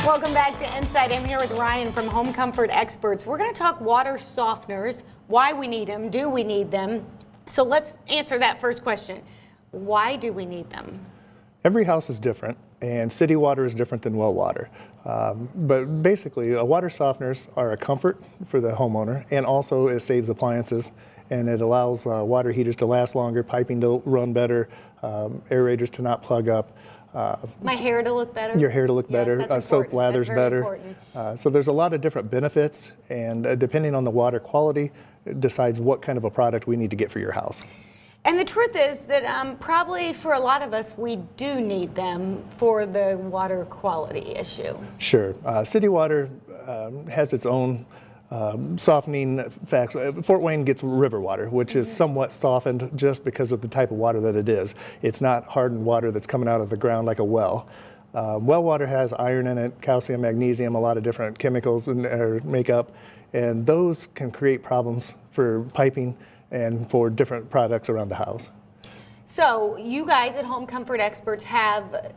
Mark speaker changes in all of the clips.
Speaker 1: Welcome back to Insight. I'm here with Ryan from Home Comfort Experts. We're going to talk water softeners, why we need them, do we need them? So let's answer that first question. Why do we need them?
Speaker 2: Every house is different, and city water is different than well water. But basically, water softeners are a comfort for the homeowner, and also it saves appliances, and it allows water heaters to last longer, piping to run better, aerators to not plug up.
Speaker 1: My hair to look better?
Speaker 2: Your hair to look better,
Speaker 1: that's
Speaker 2: soap lathers
Speaker 1: that's very
Speaker 2: better.
Speaker 1: Important.
Speaker 2: So there's a lot of different benefits, and depending on the water quality, it decides what kind of a product we need to get for your house.
Speaker 1: And the truth is that probably for a lot of us, we do need them for the water quality issue.
Speaker 2: Sure. City water has its own softening facts. Fort Wayne gets river water, which is somewhat softened just because of the type of water that it is. It's not hardened water that's coming out of the ground like a well. Well water has iron in it, calcium, magnesium, a lot of different chemicals in makeup, and those can create problems for piping and for different products around the house.
Speaker 1: So you guys at Home Comfort Experts have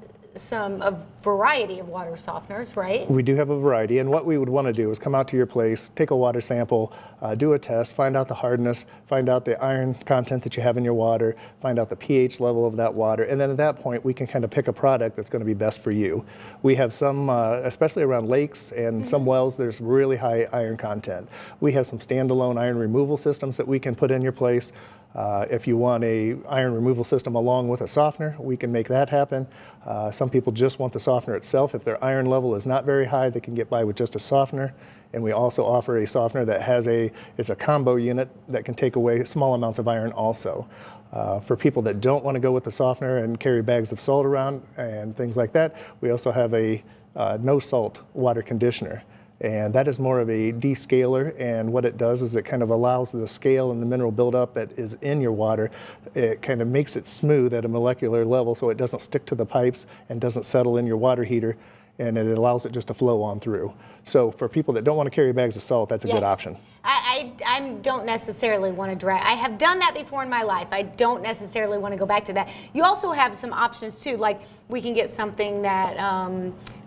Speaker 1: a variety of water softeners, right?
Speaker 2: We do have a variety, and what we would want to do is come out to your place, take a water sample, do a test, find out the hardness, find out the iron content that you have in your water, find out the pH level of that water, and then at that point we can kind of pick a product that's going to be best for you. We have some, especially around lakes and some wells, there's really high iron content. We have some standalone iron removal systems that we can put in your place. If you want a iron removal system along with a softener, we can make that happen. Some people just want the softener itself. If their iron level is not very high, they can get by with just a softener. And we also offer a softener that has it's a combo unit that can take away small amounts of iron also. For people that don't want to go with the softener and carry bags of salt around and things like that, we also have a no salt water conditioner. And that is more of a descaler, and what it does is it kind of allows the scale and the mineral buildup that is in your water. It kind of makes it smooth at a molecular level so it doesn't stick to the pipes and doesn't settle in your water heater, and it allows it just to flow on through. So for people that don't want to carry bags of salt, that's a good option.
Speaker 1: I don't necessarily want to drag. I have done that before in my life. I don't necessarily want to go back to that. You also have some options too, like we can get something that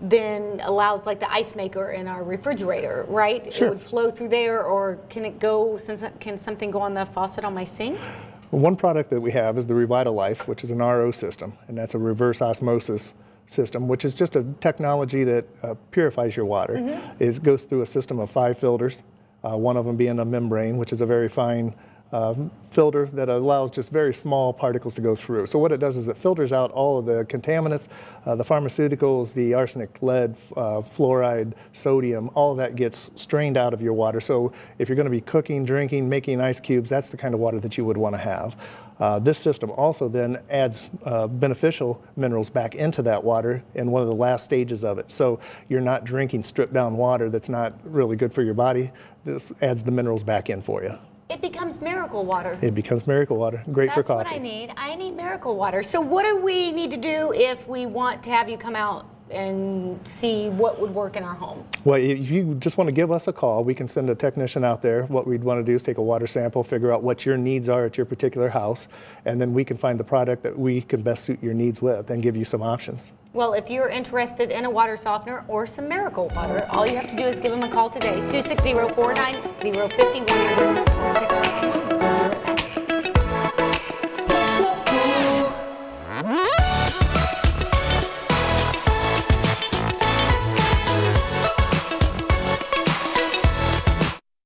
Speaker 1: then allows like the ice maker in our refrigerator, right?
Speaker 2: Sure.
Speaker 1: It would flow through there, or can it go, can something go on the faucet on my sink?
Speaker 2: One product that we have is the Revitalife, which is an RO system, and that's a reverse osmosis system, which is just a technology that purifies your water. It goes through a system of 5 filters, one of them being a membrane, which is a very fine filter that allows just very small particles to go through. So what it does is it filters out all of the contaminants, the pharmaceuticals, the arsenic, lead, fluoride, sodium, all of that gets strained out of your water. So if you're going to be cooking, drinking, making ice cubes, that's the kind of water that you would want to have. This system also then adds beneficial minerals back into that water in one of the last stages of it. So you're not drinking stripped down water that's not really good for your body. This adds the minerals back in for you.
Speaker 1: It becomes miracle water.
Speaker 2: It becomes miracle water. Great for coffee.
Speaker 1: That's what I need. I need miracle water. So what do we need to do if we want to have you come out and see what would work in our home?
Speaker 2: Well, if you just want to give us a call, we can send a technician out there. What we'd want to do is take a water sample, figure out what your needs are at your particular house, and then we can find the product that we can best suit your needs with and give you some options.
Speaker 1: Well, if you're interested in a water softener or some miracle water, all you have to do is give them a call today, 260-490-5100.